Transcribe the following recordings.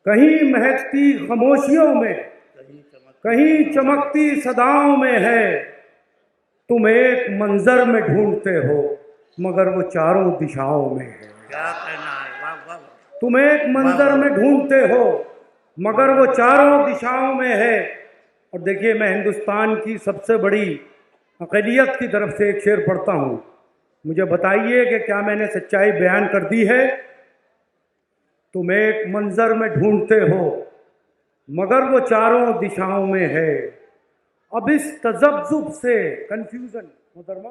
कहीं महकती खामोशियों में, कहीं चमकती सदाओं में है। तुम एक मंजर में ढूंढते हो मगर वो चारों दिशाओं में है। क्या कहना है, वाह वाह। तुम एक मंजर में ढूंढते हो मगर वो चारों दिशाओं में है। और देखिए, मैं हिंदुस्तान की सबसे बड़ी अक़लियत की तरफ से एक शेर पढ़ता हूँ। मुझे बताइए कि क्या मैंने सच्चाई बयान कर दी है। तुम एक मंजर में ढूंढते हो मगर वो चारों दिशाओं में है। अब इस तज़ब्ज़ुब से कंफ्यूजन मोहतरमा,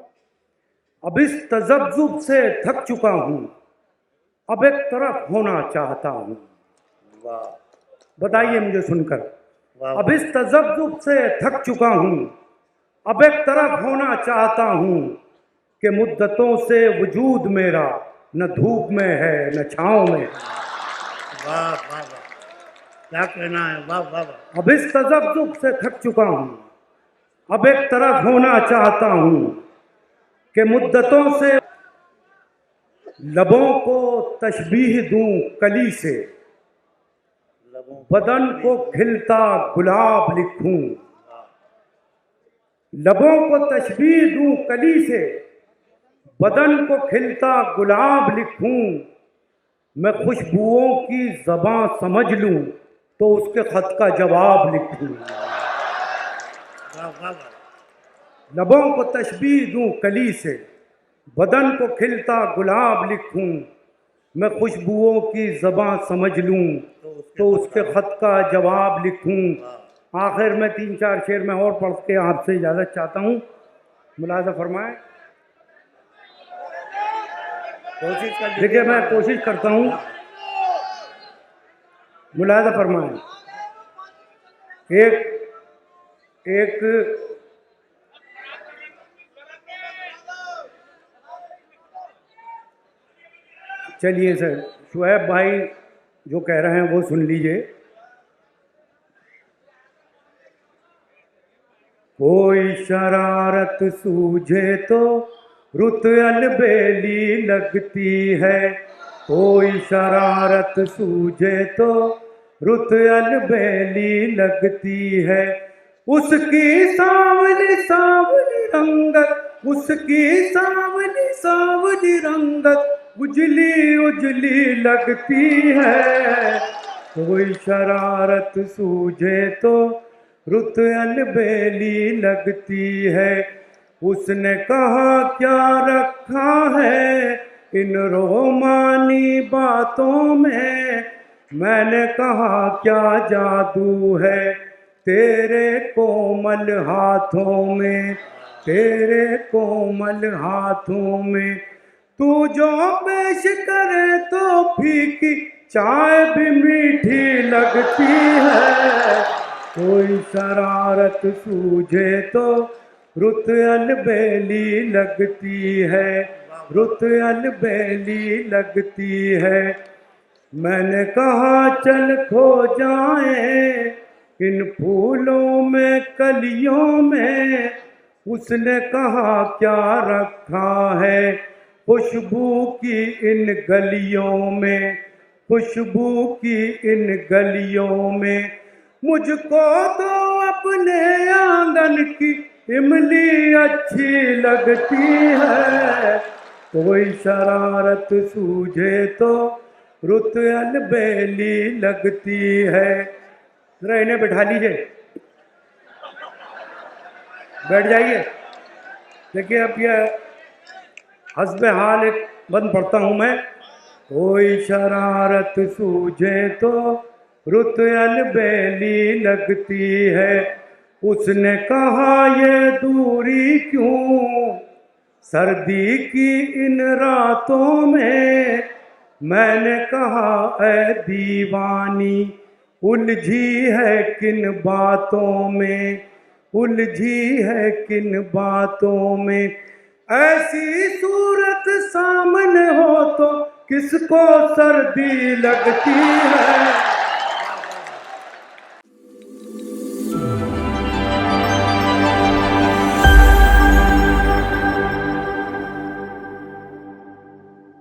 अब इस तज़ब्ज़ुब से थक चुका हूँ, अब एक तरफ होना चाहता हूँ। वाह, बताइए मुझे सुनकर। वाह, अब इस तज़ब्ज़ुब से थक चुका हूँ, अब एक तरफ होना चाहता हूँ कि मुद्दतों से वजूद मेरा न धूप में है न छाँव में है। वाह वाह वाह, क्या कहना है, वाह वाह वाह। अब इस तज़ब्ज़ुब से थक चुका हूँ, अब एक तरफ होना चाहता हूँ कि मुद्दतों से लबों को तशबीह दूं कली से, बदन को खिलता गुलाब लिखूं। लबों को तशबीह दूं कली से, बदन को खिलता गुलाब लिखूं। मैं खुशबुओं की ज़बां समझ लूं तो उसके ख़त का जवाब लिखूं। वाह वाह वाह। लबों को तशबीह दूं कली से, बदन को खिलता गुलाब लिखूं। मैं खुशबुओं की ज़बां समझ लूं तो उसके ख़त का जवाब लिखूं। आखिर में 3-4 शेर मैं और पढ़ के आपसे इजाज़त चाहता हूँ। मुलाज़ा फरमाएं। कोशिश कर देखिए, मैं कोशिश करता हूँ। मुलाज़ा फरमाएं। एक चलिए सर, शुएब भाई जो कह रहे हैं वो सुन लीजिए। कोई शरारत सूझे तो रुत अलबेली लगती है। कोई शरारत सूझे तो रुत अलबेली लगती है। उसकी सांवली सांवली रंगत, उसकी सांवली सांवली रंगत उजली उजली लगती है। कोई शरारत सूझे तो रुत अलबेली लगती है। उसने कहा क्या रखा है इन रोमानी बातों में। मैंने कहा क्या जादू है तेरे कोमल हाथों में, तेरे कोमल हाथों में। तू जो पेश करे तो फीकी चाय भी मीठी लगती है। कोई शरारत सूझे तो रुत अलबेली लगती है, रुत अलबेली लगती है। मैंने कहा चल खो जाए इन फूलों में कलियों में। उसने कहा क्या रखा है खुशबू की इन गलियों में, खुशबू की इन गलियों में। मुझको तो अपने आंगन की इमली अच्छी लगती है। कोई शरारत सूझे तो रुत अलबेली लगती है। जरा इन्हें बैठा लीजिए, बैठ जाइए। देखिए, अब यह हस्बे हाल एक बंद पढ़ता हूँ मैं। कोई शरारत सूझे तो रुत अलबेली लगती है। उसने कहा ये दूरी क्यों सर्दी की इन रातों में। मैंने कहा ऐ दीवानी उलझी है किन बातों में, उलझी है किन बातों में। ऐसी सूरत सामने हो तो किसको सर्दी लगती है।